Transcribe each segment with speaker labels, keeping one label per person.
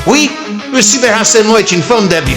Speaker 1: Oui, le cyberharcèlement est une forme d'abus.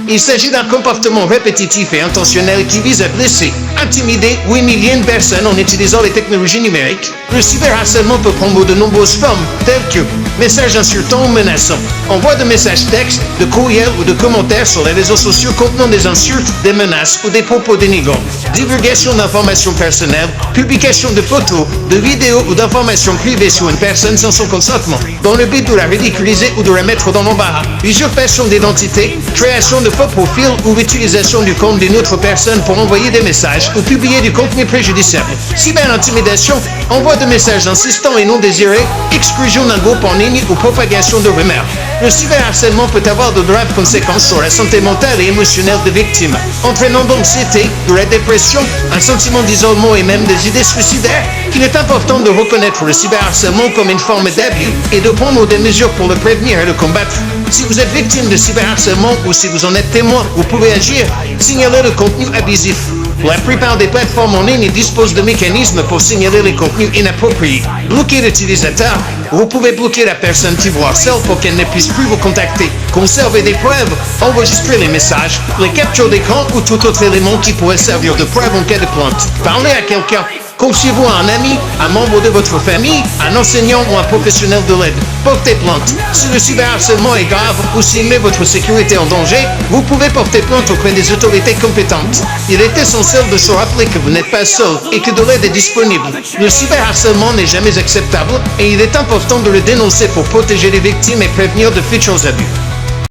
Speaker 1: Il s'agit d'un comportement répétitif et intentionnel qui vise à blesser, intimider ou humilier une personne en utilisant les technologies numériques. Le cyberharcèlement peut prendre de nombreuses formes, telles que messages insultants ou menaçants, envoi de messages textes, de courriels ou de commentaires sur les réseaux sociaux contenant des insultes, des menaces ou des propos dénigrants, divulgation d'informations personnelles, publication de photos, de vidéos ou d'informations privées sur une personne sans son consentement, dans le but de la ridiculiser ou de la mettre dans l'embarras, usurpation d'identité, création de faux profils ou utilisation du compte d'une autre personne pour envoyer des messages ou publier du contenu préjudiciable, cyberintimidation, envoi de messages insistants et non désirés, exclusion d'un groupe en ligne ou propagation de rumeurs. Le cyberharcèlement peut avoir de graves conséquences sur la santé mentale et émotionnelle des victimes, entraînant de l'anxiété, de la dépression, un sentiment d'isolement et même des idées suicidaires. Il est important de reconnaître le cyberharcèlement comme une forme d'abus et de prendre des mesures pour le prévenir et le combattre. Si vous êtes victime de cyberharcèlement ou si vous en êtes témoin, vous pouvez agir, signaler le contenu abusif. La plupart des plateformes en ligne disposent de mécanismes pour signaler les contenus inappropriés. Bloquer l'utilisateur. Vous pouvez bloquer la personne qui vous harcèle pour qu'elle ne puisse plus vous contacter. Conserver des preuves. Enregistrer les messages, les captures d'écran ou tout autre élément qui pourrait servir de preuve en cas de plainte. Parlez à quelqu'un. Confiez-vous à un ami, un membre de votre famille, un enseignant ou un professionnel de l'aide. Portez plainte. Si le cyberharcèlement est grave ou s'il met votre sécurité en danger, vous pouvez porter plainte auprès des autorités compétentes. Il est essentiel de se rappeler que vous n'êtes pas seul et que de l'aide est disponible. Le cyberharcèlement n'est jamais acceptable et il est important de le dénoncer pour protéger les victimes et prévenir de futurs abus.